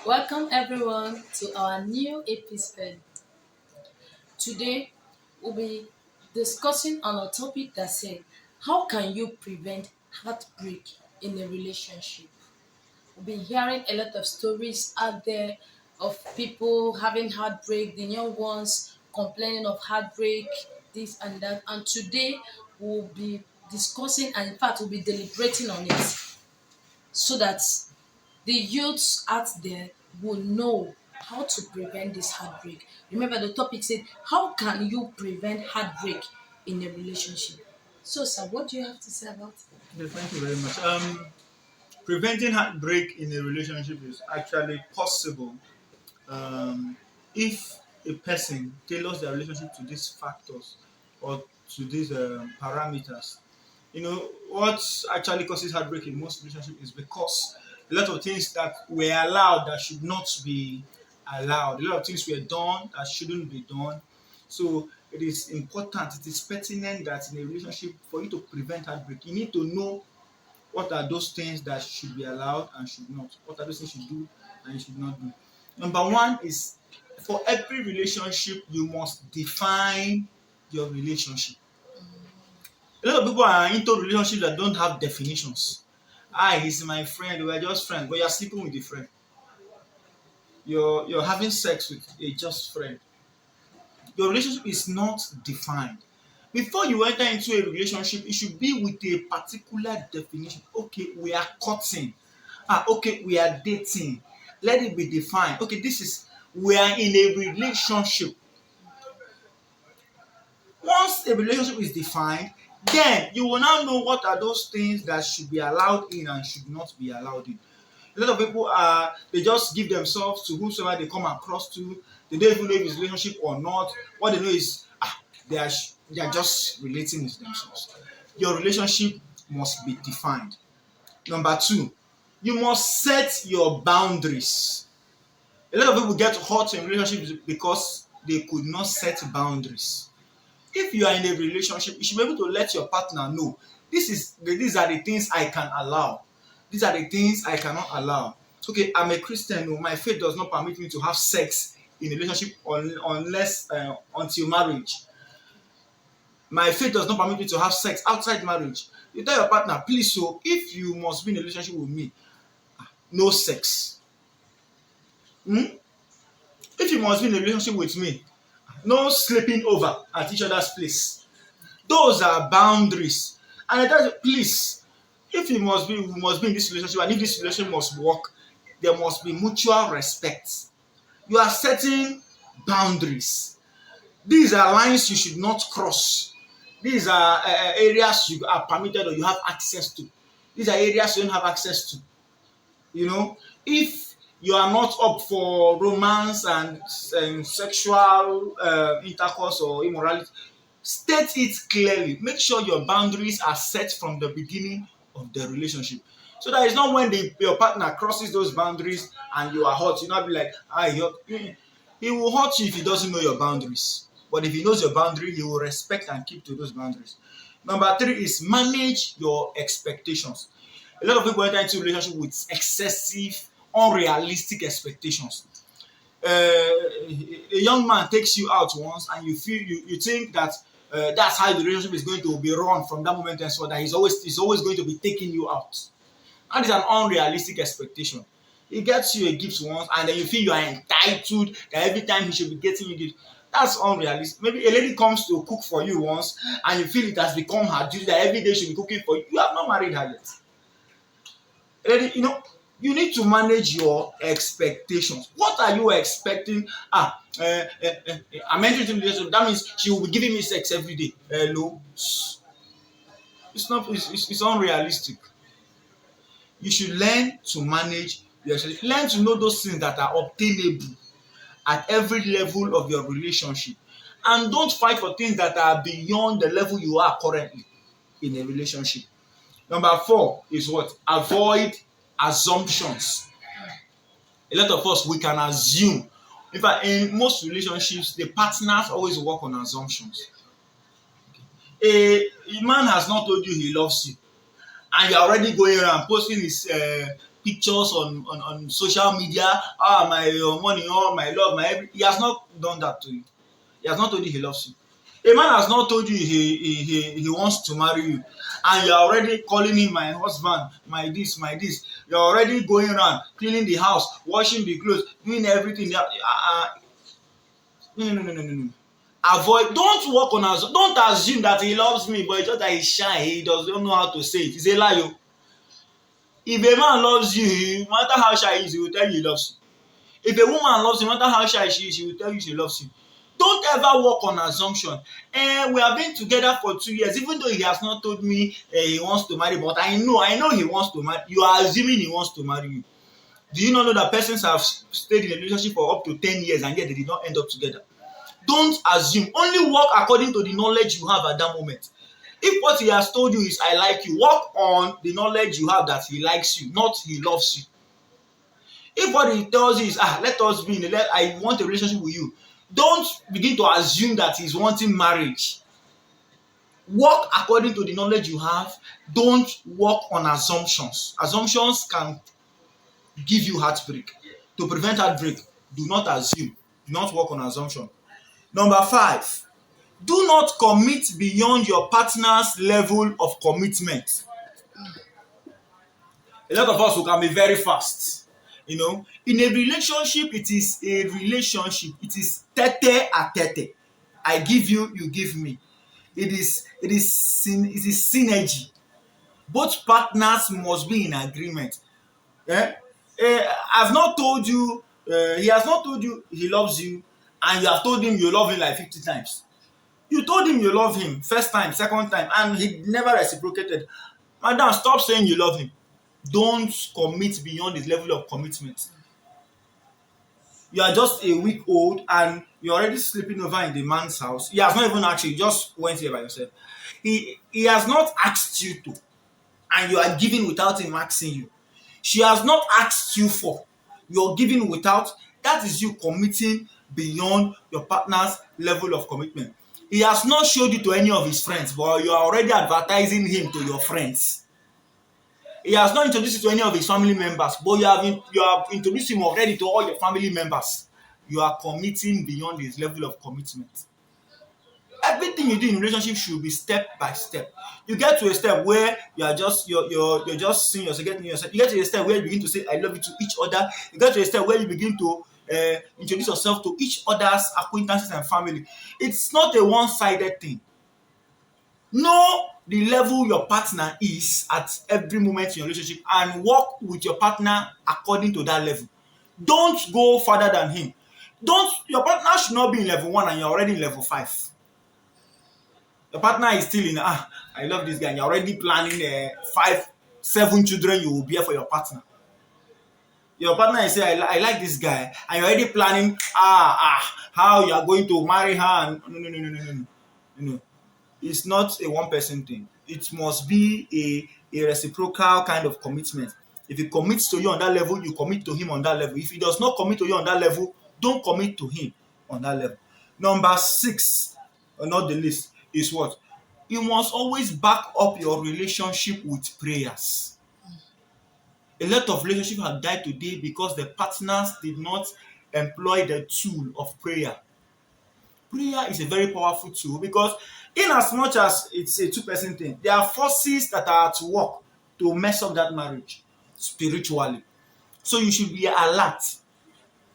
Welcome everyone to our new episode. Today we'll be discussing on a topic that said, how can you prevent heartbreak in a relationship? We've been hearing a lot of stories out there of people having heartbreak, the young ones complaining of heartbreak, this and that. And today we'll be discussing, and in fact we'll be deliberating on it so that the youths out there will know how to prevent this heartbreak. Remember, the topic said, how can you prevent heartbreak in a relationship? So, sir, what do you have to say about it? Okay, thank you very much. Preventing heartbreak in a relationship is actually possible if a person tailors their relationship to these factors or to these parameters. You know, what actually causes heartbreak in most relationships is because a lot of things that were allowed that should not be allowed, a lot of things were done that shouldn't be done. So it is important, it is pertinent that in a relationship, for you to prevent heartbreak, you need to know what are those things that should be allowed and should not? What are those things you do and you should not do? Number one is, for every relationship, you must define your relationship. A lot of people are into relationships that don't have definitions. He's my friend, we're just friends, but you're sleeping with a friend. You're having sex with a just friend. Your relationship is not defined. Before you enter into a relationship, it should be with a particular definition. Okay, we are courting. Okay, we are dating. Let it be defined. Okay, this is, we are in a relationship. Once a relationship is defined, then you will now know what are those things that should be allowed in and should not be allowed in. A lot of people are, they just give themselves to whosoever they come across to. They don't even know if it's relationship or not. What they know is they are just relating with themselves. Your relationship must be defined. Number two, you must set your boundaries. A lot of people get hurt in relationships because they could not set boundaries. If you are in a relationship, you should be able to let your partner know these are the things I can allow. These are the things I cannot allow. Okay, I'm a Christian. No, my faith does not permit me to have sex in a relationship unless until marriage. My faith does not permit me to have sex outside marriage. You tell your partner, please, so if you must be in a relationship with me, no sex. Hmm? If you must be in a relationship with me, no sleeping over at each other's place. Those are boundaries. And I tell you, please, if you must be, we must be in this relationship, and if this relationship must work, there must be mutual respect. You are setting boundaries. These are lines you should not cross. These are areas you are permitted or you have access to. These are areas you don't have access to. You know, if you are not up for romance and sexual intercourse or immorality, state it clearly. Make sure your boundaries are set from the beginning of the relationship. So that it's not when your partner crosses those boundaries and you are hurt, you not be like, he will hurt you if he doesn't know your boundaries. But if he knows your boundary, he will respect and keep to those boundaries. Number three is manage your expectations. A lot of people enter into a relationship with excessive, unrealistic expectations. A young man takes you out once and you think that that's how the relationship is going to be run from that moment and so that he's always going to be taking you out. That is an unrealistic expectation. He gets you a gift once and then you feel you are entitled that every time he should be getting you gift. That's unrealistic. Maybe a lady comes to cook for you once and you feel it has become her duty that every day she should be cooking for you. You have not married her yet. You know, you need to manage your expectations. What are you expecting? I'm entering into relationship. That means she will be giving me sex every day. Hello, it's not. It's unrealistic. You should learn to manage your expectations. Learn to know those things that are obtainable at every level of your relationship, and don't fight for things that are beyond the level you are currently in a relationship. Number four is what? Avoid assumptions. A lot of us, we can assume. In fact, in most relationships, the partners always work on assumptions. A man has not told you he loves you, and you're already going around posting his pictures on social media. Ah, my money, all my love, my every. He has not done that to you. He has not told you he loves you. A man has not told you he wants to marry you, and you are already calling him my husband, my this, my this. You are already going around cleaning the house, washing the clothes, doing everything. No, no, no, no, no, no. Avoid. Don't work on us. Don't assume that he loves me, but it's just that he's shy. He doesn't know how to say it. It's a lie. Oh. If a man loves you, no matter how shy he is, he will tell you he loves you. If a woman loves you, no matter how shy she is, she will tell you she loves you. Don't ever work on assumption. We have been together for 2 years, even though he has not told me he wants to marry, but I know he wants to marry. You are assuming he wants to marry you. Do you not know that persons have stayed in a relationship for up to 10 years and yet they did not end up together? Don't assume. Only work according to the knowledge you have at that moment. If what he has told you is I like you, work on the knowledge you have that he likes you, not he loves you. If what he tells you is let us be in I want a relationship with you, don't begin to assume that he's wanting marriage. Work according to the knowledge you have. Don't work on assumptions. Assumptions can give you heartbreak. To prevent heartbreak, do not assume. Do not work on assumption. Number 5, do not commit beyond your partner's level of commitment. A lot of us who can be very fast. In a relationship, it is a relationship. It is tete a tete. I give you, you give me. It is synergy. Both partners must be in agreement. Eh? I've not told you, he has not told you he loves you, and you have told him you love him like 50 times. You told him you love him first time, second time, and he never reciprocated. Madam, stop saying you love him. Don't commit beyond his level of commitment. You are just a week old and you're already sleeping over in the man's house. He has not even asked you, you just went here by yourself. He has not asked you to, and you are giving without him asking you. She has not asked you for. You're giving without. That is you committing beyond your partner's level of commitment. He has not showed you to any of his friends, but you are already advertising him to your friends. He has not introduced you to any of his family members, but you have introduced him already to all your family members. You are committing beyond his level of commitment. Everything you do in relationship should be step by step. You get to a step where you're just seeing yourself, getting yourself. You get to a step where you begin to say I love you to each other. You get to a step where you begin to introduce yourself to each other's acquaintances and family. It's not a one-sided thing. Know the level your partner is at every moment in your relationship and work with your partner according to that level. Don't go further than him. Don't Your partner should not be in level 1 and you're already in level 5. Your partner is still in I love this guy, and you're already planning 5, 7 children you will bear for your partner. Your partner is saying I like this guy, and you're already planning how you are going to marry her. And no, no, no, no, no, no, no. It's not a one person thing. It must be a reciprocal kind of commitment. If he commits to you on that level, you commit to him on that level. If he does not commit to you on that level, don't commit to him on that level. Number 6, or not the least, is what? You must always back up your relationship with prayers. A lot of relationships have died today because the partners did not employ the tool of prayer. Prayer is a very powerful tool because in as much as it's a two-person thing, there are forces that are at work to mess up that marriage spiritually. So you should be alert.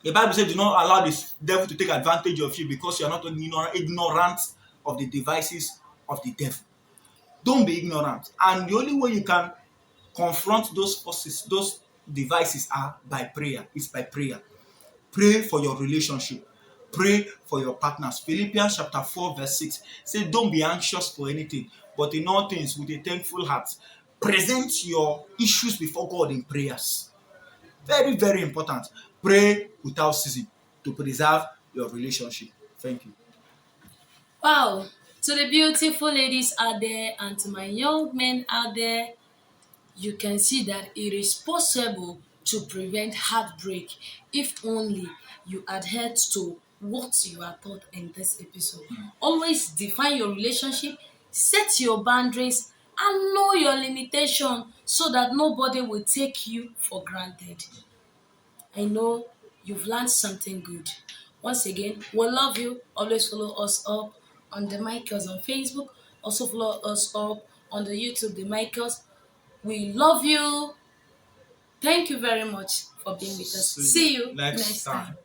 The Bible says do not allow the devil to take advantage of you because you are not ignorant of the devices of the devil. Don't be ignorant. And the only way you can confront those forces, those devices are by prayer. It's by prayer. Pray for your relationship. Pray for your partners. Philippians chapter 4 verse 6 says, don't be anxious for anything, but in all things with a thankful heart, present your issues before God in prayers. Very, very important. Pray without ceasing to preserve your relationship. Thank you. Wow. To the beautiful ladies out there and to my young men out there, you can see that it is possible to prevent heartbreak if only you adhere to what you are taught in this episode. Always define your relationship, set your boundaries, and know your limitation so that nobody will take you for granted. I know you've learned something good. Once again, we love you. Always follow us up on the Michaels on Facebook. Also follow us up on the YouTube, the Michaels. We love you. Thank you very much for being with us. See See you you next next time. time.